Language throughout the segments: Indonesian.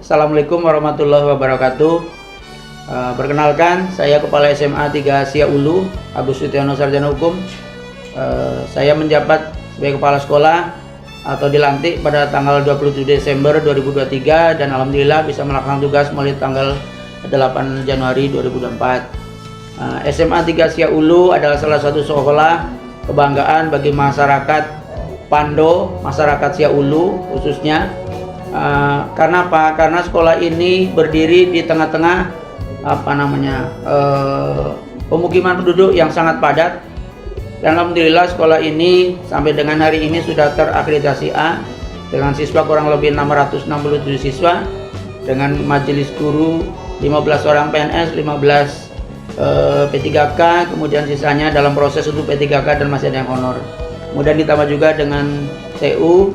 Assalamualaikum warahmatullahi wabarakatuh. Perkenalkan, saya Kepala SMA 3 Siak Ulu, Agus Sutiono Sarjana Hukum. Saya menjabat sebagai Kepala Sekolah atau dilantik pada tanggal 27 Desember 2023 dan alhamdulillah bisa melaksanakan tugas mulai tanggal 8 Januari 2024. SMA 3 Siak Ulu adalah salah satu sekolah kebanggaan bagi masyarakat Pando, masyarakat Siak Ulu khususnya. Karena apa? Karena sekolah ini berdiri di tengah-tengah pemukiman penduduk yang sangat padat. Dan alhamdulillah sekolah ini sampai dengan hari ini sudah terakreditasi A dengan siswa kurang lebih 667 siswa, dengan majelis guru 15 orang PNS, 15 P3K, kemudian sisanya dalam proses untuk P3K dan masih ada yang honor. Kemudian ditambah juga dengan TU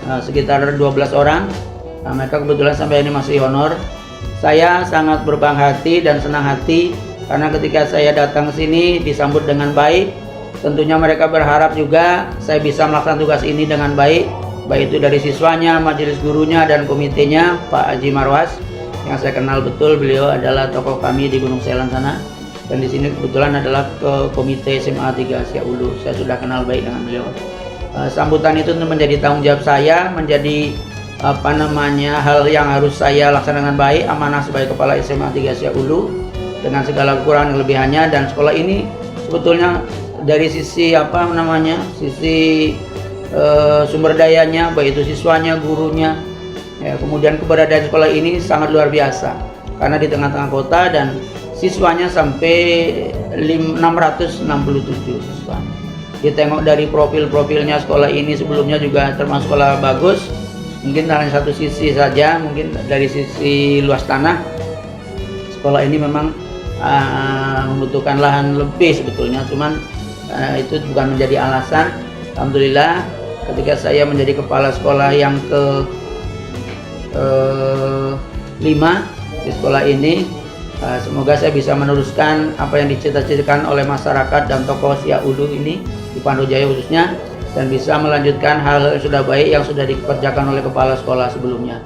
sekitar 12 orang. Mereka kebetulan sampai ini masih honor. Saya sangat berbangga hati dan senang hati karena ketika saya datang ke sini disambut dengan baik. Tentunya mereka berharap juga saya bisa melaksanakan tugas ini dengan baik itu dari siswanya, majelis gurunya, dan komitenya Pak Haji Marwas yang saya kenal betul. Beliau adalah tokoh kami di Gunung Selan sana, dan di sini kebetulan adalah ke komite SMA 3 Siak Ulu. Saya sudah kenal baik dengan beliau. Sambutan itu tentu menjadi tanggung jawab saya, menjadi hal yang harus saya laksanakan dengan baik, amanah sebagai Kepala SMA 3 Siak Ulu dengan segala kekurangan dan kelebihannya. Dan sekolah ini sebetulnya dari sisi sumber dayanya, baik itu siswanya, gurunya, kemudian keberadaan sekolah ini sangat luar biasa karena di tengah-tengah kota dan siswanya sampai 667 siswa. Ditengok dari profilnya sekolah ini sebelumnya juga termasuk sekolah bagus. Mungkin hanya satu sisi saja, mungkin dari sisi luas tanah sekolah ini memang membutuhkan lahan lebih sebetulnya, cuman itu bukan menjadi alasan. Alhamdulillah ketika saya menjadi kepala sekolah yang ke-5 di sekolah ini, semoga saya bisa meneruskan apa yang dicita-citakan oleh masyarakat dan tokoh Siak Ulu ini di Pando Jaya khususnya, dan bisa melanjutkan hal yang sudah baik yang sudah dikerjakan oleh kepala sekolah sebelumnya.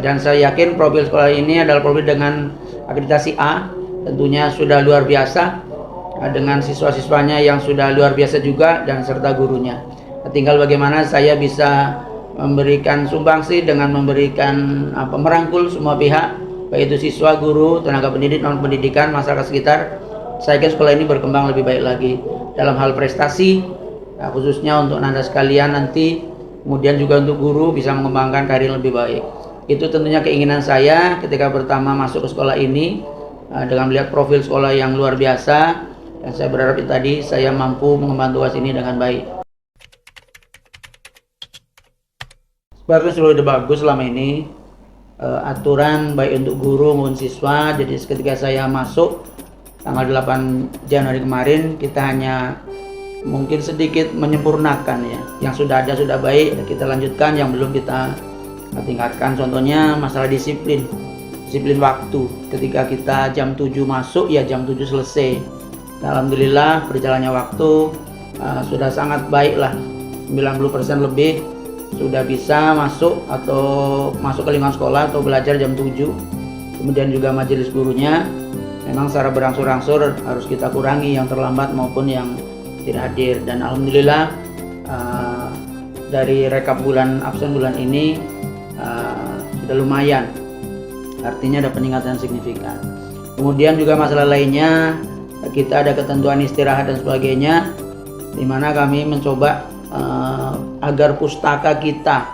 Dan saya yakin profil sekolah ini adalah profil dengan akreditasi A, tentunya sudah luar biasa, dengan siswa-siswanya yang sudah luar biasa juga dan serta gurunya. Tinggal bagaimana saya bisa memberikan sumbangsi dengan memberikan merangkul semua pihak, baik itu siswa, guru, tenaga pendidik, non pendidikan, masyarakat sekitar. Saya kira sekolah ini berkembang lebih baik lagi dalam hal prestasi, khususnya untuk Anda sekalian nanti, kemudian juga untuk guru bisa mengembangkan karir lebih baik. Itu tentunya keinginan saya ketika pertama masuk ke sekolah ini, dengan melihat profil sekolah yang luar biasa, dan saya berharap tadi saya mampu mengembangkan tugas ini dengan baik. Sebenarnya sudah bagus selama ini, aturan baik untuk guru maupun siswa. Jadi ketika saya masuk tanggal 8 Januari kemarin, kita hanya mungkin sedikit menyempurnakan ya. Yang sudah ada sudah baik, kita lanjutkan, yang belum kita tingkatkan. Contohnya masalah disiplin waktu. Ketika kita jam 7 masuk, ya jam 7 selesai. Alhamdulillah berjalannya waktu sudah sangat baik lah, 90% lebih sudah bisa masuk ke lingkungan sekolah atau belajar jam 7. Kemudian juga majelis gurunya memang secara berangsur-angsur harus kita kurangi yang terlambat maupun yang tidak hadir. Dan alhamdulillah dari rekap absen bulan ini sudah lumayan, artinya ada peningkatan signifikan. Kemudian juga masalah lainnya, kita ada ketentuan istirahat dan sebagainya, di mana kami mencoba agar pustaka kita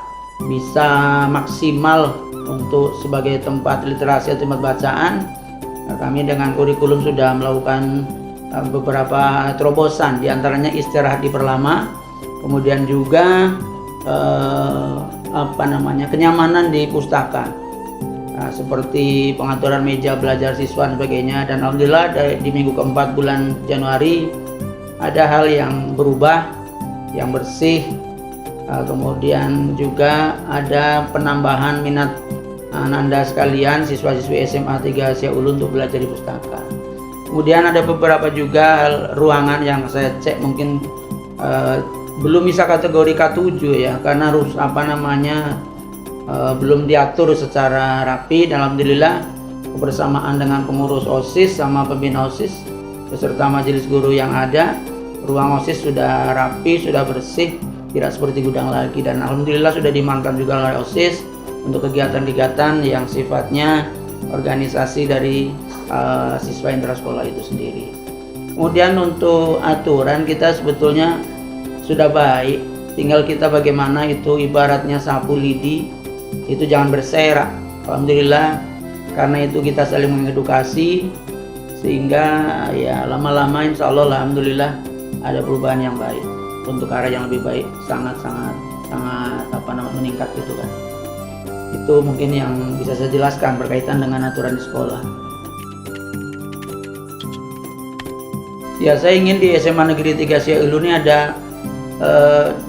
bisa maksimal untuk sebagai tempat literasi atau tempat bacaan. Kami dengan kurikulum sudah melakukan beberapa terobosan, diantaranya istirahat diperlama, kemudian juga kenyamanan di pustaka, seperti pengaturan meja belajar siswa dan sebagainya. Dan alhamdulillah di minggu keempat bulan Januari ada hal yang berubah, yang bersih. Kemudian juga ada penambahan minat Anda sekalian, siswa-siswi SMA 3 Siak Ulu, untuk belajar di pustaka. Kemudian ada beberapa juga ruangan yang saya cek mungkin belum bisa kategori K7 ya, karena belum diatur secara rapi. Dan alhamdulillah kebersamaan dengan pengurus OSIS sama pembina OSIS beserta majelis guru yang ada, ruang OSIS sudah rapi, sudah bersih, tidak seperti gudang lagi. Dan alhamdulillah sudah diamankan juga oleh OSIS untuk kegiatan-kegiatan yang sifatnya organisasi dari siswa intrasekolah itu sendiri. Kemudian untuk aturan kita sebetulnya sudah baik, tinggal kita bagaimana itu ibaratnya sapu lidi itu jangan berserak. Alhamdulillah karena itu kita saling mengedukasi sehingga ya lama-lama insya Allah alhamdulillah ada perubahan yang baik untuk arah yang lebih baik, sangat meningkat gitu kan. Itu mungkin yang bisa saya jelaskan berkaitan dengan aturan di sekolah. Ya, saya ingin di SMA Negeri 3 Siaulu ini ada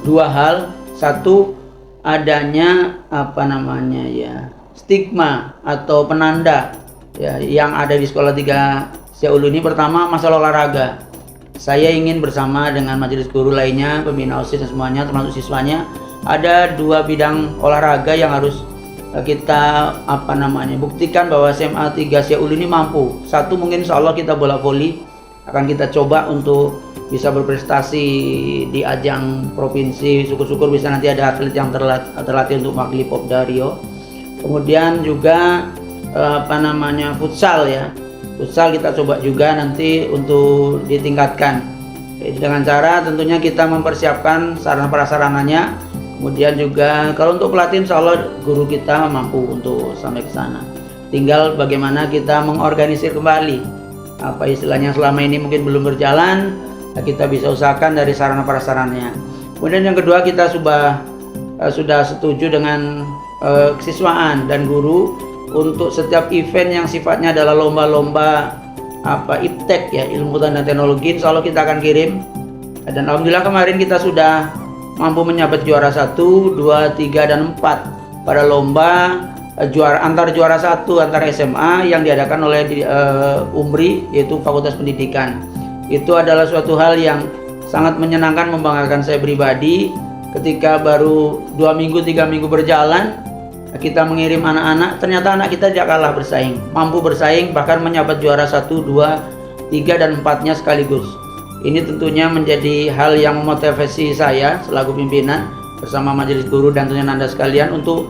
dua hal. Satu, adanya stigma atau penanda ya yang ada di sekolah 3 Siaulu ini. Pertama, masalah olahraga. Saya ingin bersama dengan majelis guru lainnya, pembina OSIS dan semuanya termasuk siswanya, ada dua bidang olahraga yang harus kita buktikan bahwa SMA 3 Siaulu ini mampu. Satu, mungkin insya Allah kita bola voli akan kita coba untuk bisa berprestasi di ajang provinsi. Syukur-syukur bisa nanti ada atlet yang terlatih untuk mewakili Popda Rio. Kemudian juga futsal ya. Futsal kita coba juga nanti untuk ditingkatkan. Dengan cara tentunya kita mempersiapkan sarana prasarananya. Kemudian juga kalau untuk pelatih insya Allah guru kita mampu untuk sampai ke sana. Tinggal bagaimana kita mengorganisir kembali apa istilahnya selama ini mungkin belum berjalan, kita bisa usahakan dari sarana prasarannya. Kemudian yang kedua, kita sudah setuju dengan kesiswaan dan guru untuk setiap event yang sifatnya adalah lomba-lomba iptek ya, ilmu pengetahuan dan teknologi, insya Allah kita akan kirim. Dan alhamdulillah kemarin kita sudah mampu menyabet juara 1, 2, 3, dan 4 pada lomba antar juara 1 antar SMA yang diadakan oleh UMRI, yaitu Fakultas Pendidikan. Itu adalah suatu hal yang sangat menyenangkan, membanggakan saya pribadi. Ketika baru 2 minggu 3 minggu berjalan, kita mengirim anak-anak, ternyata anak kita tidak kalah bersaing, mampu bersaing, bahkan menyabet juara 1, 2, 3, dan 4-nya sekaligus. Ini tentunya menjadi hal yang memotivasi saya selaku pimpinan bersama majelis guru dan tentunya Anda sekalian untuk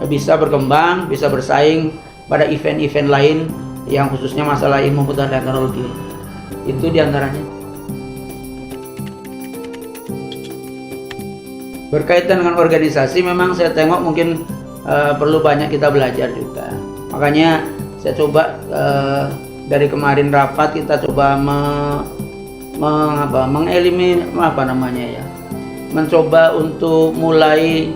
bisa berkembang, bisa bersaing pada event-event lain yang khususnya masalah ilmu pengetahuan dan teknologi. Itu diantaranya. Berkaitan dengan organisasi, memang saya tengok mungkin perlu banyak kita belajar juga. Makanya saya coba dari kemarin rapat kita coba mencoba untuk mulai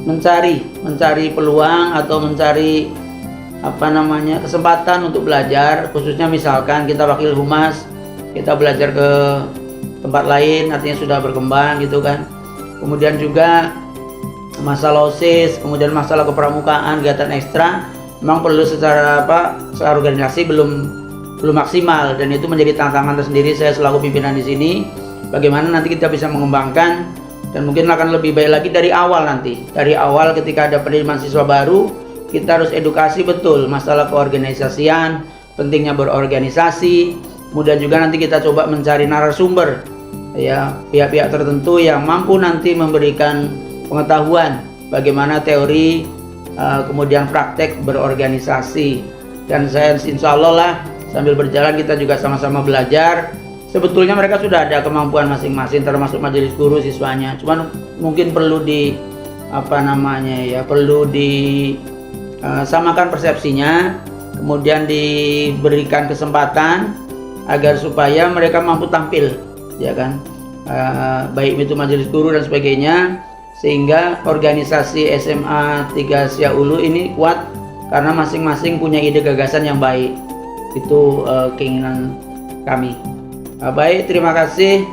mencari peluang atau mencari kesempatan untuk belajar, khususnya misalkan kita wakil humas, kita belajar ke tempat lain, artinya sudah berkembang gitu kan. Kemudian juga masalah OSIS, kemudian masalah kepramukaan, kegiatan ekstra, memang perlu secara organisasi belum maksimal, dan itu menjadi tantangan tersendiri saya selaku pimpinan di sini. Bagaimana nanti kita bisa mengembangkan, dan mungkin akan lebih baik lagi dari awal nanti. Dari awal ketika ada penerimaan siswa baru, kita harus edukasi betul masalah keorganisasian, pentingnya berorganisasi. Kemudian juga nanti kita coba mencari narasumber ya, pihak-pihak tertentu yang mampu nanti memberikan pengetahuan bagaimana teori kemudian praktek berorganisasi. Dan saya insya Allah lah sambil berjalan kita juga sama-sama belajar. Sebetulnya mereka sudah ada kemampuan masing-masing, termasuk majelis guru siswanya. Cuman mungkin perlu samakan persepsinya, kemudian diberikan kesempatan agar supaya mereka mampu tampil, ya kan? Baik itu majelis guru dan sebagainya, sehingga organisasi SMA 3 Siaulu ini kuat karena masing-masing punya ide gagasan yang baik. Itu keinginan kami. Baik, terima kasih.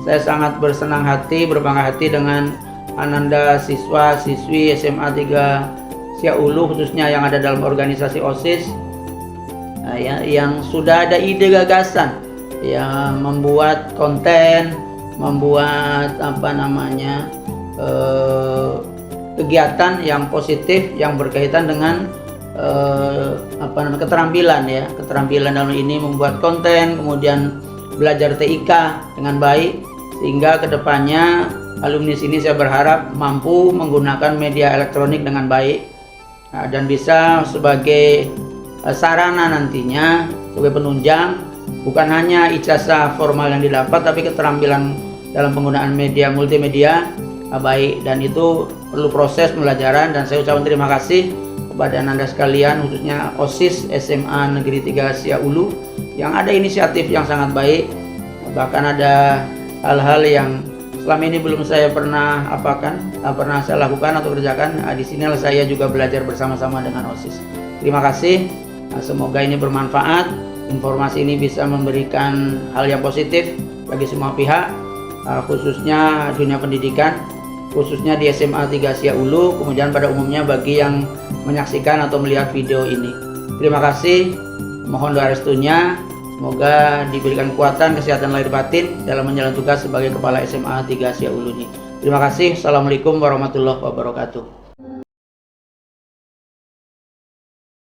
Saya sangat bersenang hati, berbangga hati dengan Ananda siswa-siswi SMA 3 Siaulu, khususnya yang ada dalam organisasi OSIS, yang sudah ada ide gagasan, ya, membuat konten, membuat kegiatan yang positif yang berkaitan dengan keterampilan ya, keterampilan dalam ini membuat konten, kemudian belajar TIK dengan baik, sehingga kedepannya alumni sini saya berharap mampu menggunakan media elektronik dengan baik dan bisa sebagai sarana nantinya sebagai penunjang bukan hanya ijazah formal yang didapat, tapi keterampilan dalam penggunaan media multimedia baik, dan itu perlu proses pembelajaran. Dan saya ucapkan terima kasih kepada Anda sekalian, khususnya OSIS SMA Negeri 3 Siak Ulu yang ada inisiatif yang sangat baik, bahkan ada hal-hal yang selama ini belum saya pernah pernah saya lakukan atau kerjakan. Di sinilah saya juga belajar bersama-sama dengan OSIS. Terima kasih. Semoga ini bermanfaat. Informasi ini bisa memberikan hal yang positif bagi semua pihak, khususnya dunia pendidikan, khususnya di SMA 3 Siak Ulu, kemudian pada umumnya bagi yang menyaksikan atau melihat video ini. Terima kasih. Mohon doa restunya. Semoga diberikan kekuatan, kesehatan lahir batin dalam menjalankan tugas sebagai Kepala SMA 3 Siak Ulu ini. Terima kasih. Assalamualaikum warahmatullahi wabarakatuh.